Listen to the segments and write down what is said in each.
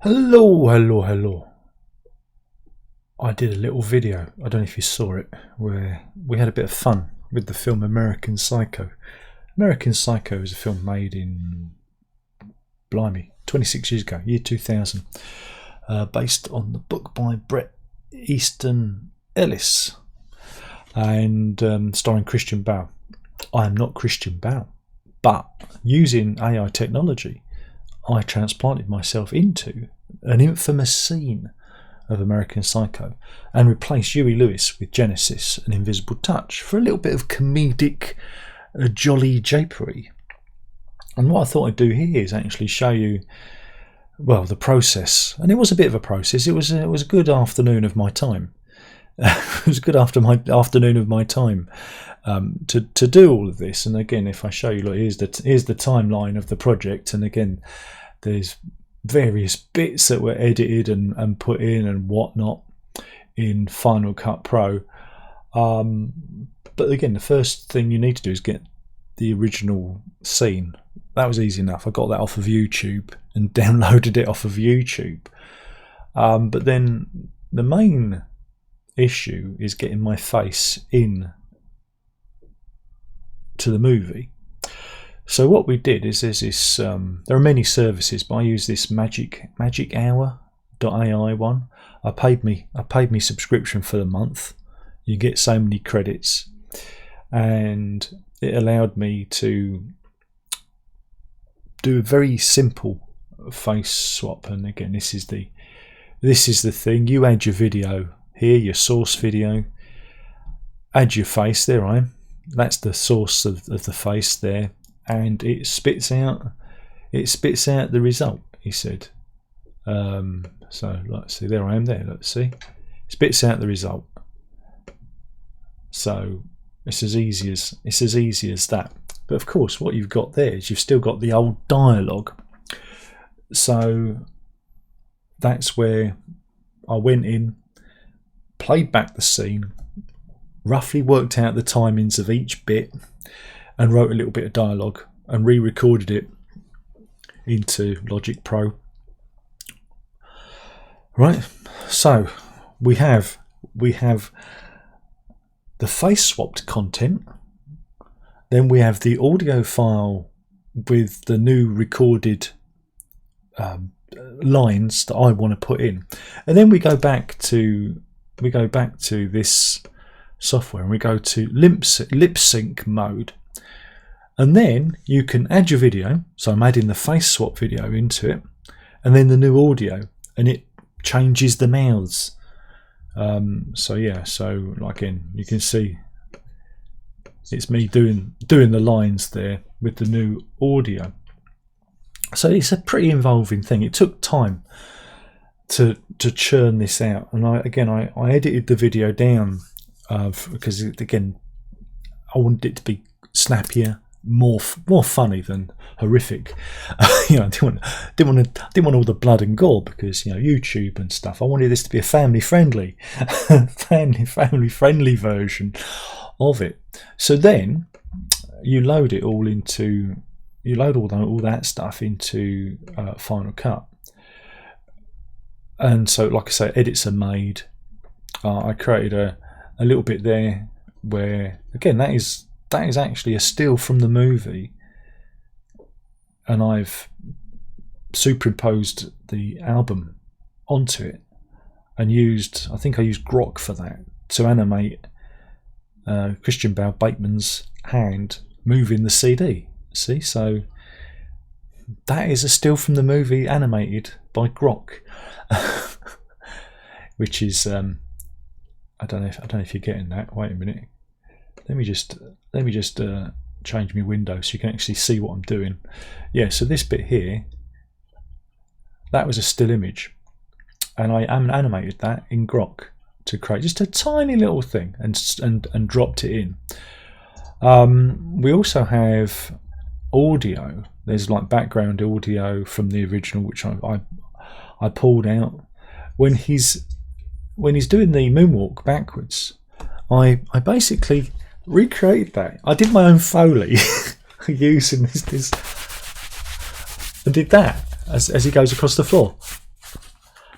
Hello, hello, hello. I did a little video, I don't know if you saw it, where we had a bit of fun with the film American Psycho. American Psycho is a film made in, blimey, 26 years ago, year 2000, based on the book by Bret Easton Ellis and starring Christian Bale. I am not Christian Bale, but using AI technology, I transplanted myself into an infamous scene of American Psycho and replaced Huey Lewis with Genesis and Invisible Touch for a little bit of comedic jolly japery. And what I thought I'd do here is actually show you, well, the process. And it was a bit of a process. It was a good afternoon of my time. It was a good afternoon of my time to do all of this. And again, if I show you, look, here's the timeline of the project, and again, there's various bits that were edited and put in and whatnot in Final Cut Pro. But again, the first thing you need to do is get the original scene. That was easy enough. I got that off of YouTube and downloaded it off of YouTube. But then the main issue is getting my face in to the movie. So what we did is there's this there are many services, but I use this magichour.ai one. I paid me subscription for the month. You get so many credits, and it allowed me to do a very simple face swap. And again, this is the thing. You add your video here, your source video, add your face. There I am. That's the source of the face there, and it spits out the result, he said. So let's see, there I am there, let's see. Spits out the result. So it's as easy as that. But of course what you've got there is you've still got the old dialogue. So that's where I went in, played back the scene, roughly worked out the timings of each bit, and wrote a little bit of dialogue and re-recorded it into Logic Pro. Right, so we have the face swapped content, then we have the audio file with the new recorded lines that I want to put in, and then we go back to this software and we go to lip sync mode, and then you can add your video. So I'm adding the face swap video into it, and then the new audio, and it changes the mouths. So yeah, so again, you can see it's me doing the lines there with the new audio. So it's a pretty involving thing. It took time to churn this out, and I edited the video down because again I wanted it to be snappier, more funny than horrific. You know, I didn't want all the blood and gore, because, you know, YouTube and stuff. I wanted this to be a family friendly version of it. So then you load it all into, all that stuff into Final Cut. And so, like I say, edits are made. I created a little bit there where, again, that is actually a still from the movie, and I've superimposed the album onto it and I think I used Grok for that to animate Christian Bale Bateman's hand moving the CD. See, so that is a still from the movie animated by Grok. Which is I don't know if you're getting that. Wait a minute. Let me just change my window so you can actually see what I'm doing. Yeah, so this bit here, that was a still image, and I animated that in Grok to create just a tiny little thing and dropped it in. We also have audio. There's like background audio from the original, which I pulled out when he's doing the moonwalk backwards. I basically recreated that. I did my own Foley using this. I did that as he goes across the floor.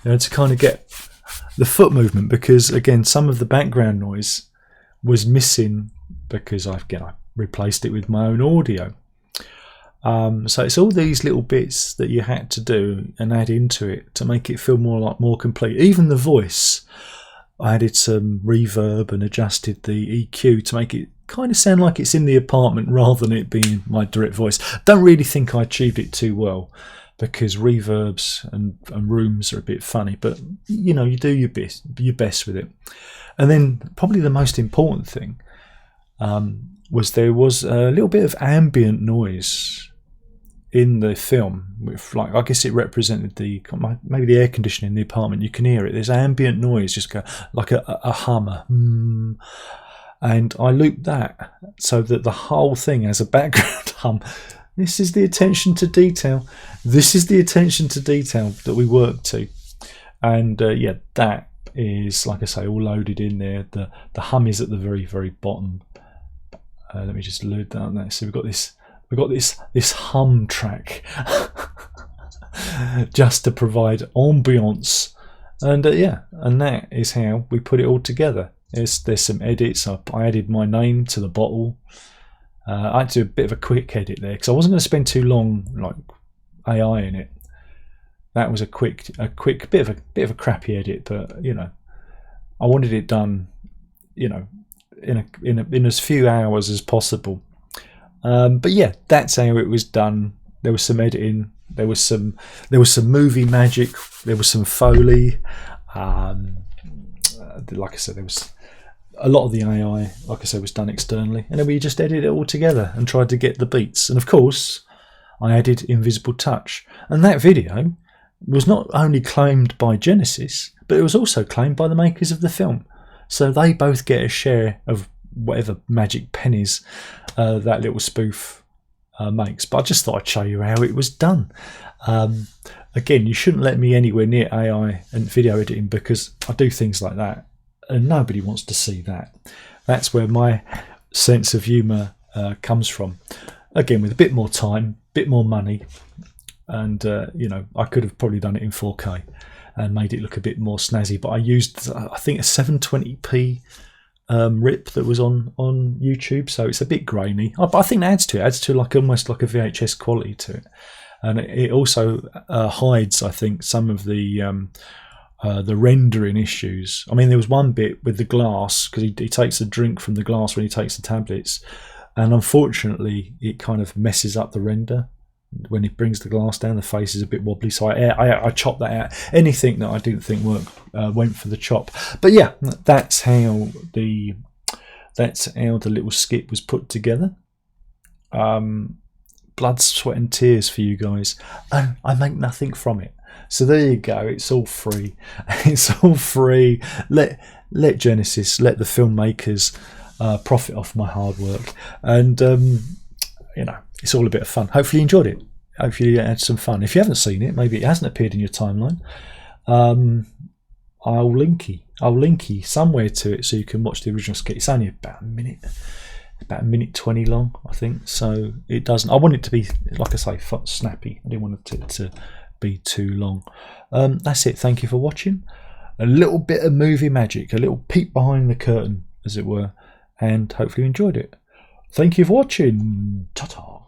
to kind of get the foot movement, because again, some of the background noise was missing because I replaced it with my own audio. So it's all these little bits that you had to do and add into it to make it feel more complete. Even the voice, I added some reverb and adjusted the EQ to make it kind of sound like it's in the apartment rather than it being my direct voice. Don't really think I achieved it too well, because reverbs and rooms are a bit funny, but you do your best with it. And then probably the most important thing was there was a little bit of ambient noise in the film, with, like, I guess it represented maybe the air conditioning in the apartment. You can hear it. There's ambient noise, just go like a hummer. And I looped that so that the whole thing has a background hum. This is the attention to detail. This is the attention to detail that we work to. And yeah, that is, like I say, all loaded in there. The hum is at the very, very bottom. Let me just load that on there. So we've got this hum track just to provide ambience. And yeah, and that is how we put it all together. There's some edits. I added my name to the bottle. I had to do a bit of a quick edit there because I wasn't going to spend too long like AI in it. That was a quick bit of a crappy edit, but I wanted it done, in as few hours as possible. But yeah, that's how it was done. There was some editing. There was some movie magic. There was some Foley. Like I said, there was a lot of the AI, like I said, was done externally, and then we just edited it all together and tried to get the beats. And of course, I added Invisible Touch, and that video was not only claimed by Genesis, but it was also claimed by the makers of the film. So they both get a share of whatever magic pennies that little spoof makes. But I just thought I'd show you how it was done. Again, you shouldn't let me anywhere near AI and video editing, because I do things like that and nobody wants to see that. That's where my sense of humour comes from. Again, with a bit more time, bit more money, and I could have probably done it in 4K and made it look a bit more snazzy, but I used, I think, a 720p rip that was on YouTube, so it's a bit grainy. I think that adds to like almost like a VHS quality to it, and it also hides, I think, some of the rendering issues. I mean, there was one bit with the glass, because he takes a drink from the glass when he takes the tablets, and unfortunately it kind of messes up the render. When he brings the glass down, the face is a bit wobbly, so I chopped that out. Anything that I didn't think worked went for the chop. But yeah, that's how the little skit was put together. Blood, sweat and tears for you guys, and I make nothing from it. So there you go. It's all free. It's all free. Let Genesis, let the filmmakers profit off my hard work, and it's all a bit of fun. Hopefully you enjoyed it. Hopefully you had some fun. If you haven't seen it, maybe it hasn't appeared in your timeline, I'll link you somewhere to it so you can watch the original skit. It's only about a minute 20 long, I think. So it doesn't. I want it to be, like I say, snappy. I didn't want it to be too long. That's it. Thank you for watching. A little bit of movie magic, a little peek behind the curtain, as it were, and hopefully you enjoyed it. Thank you for watching. Ta-ta.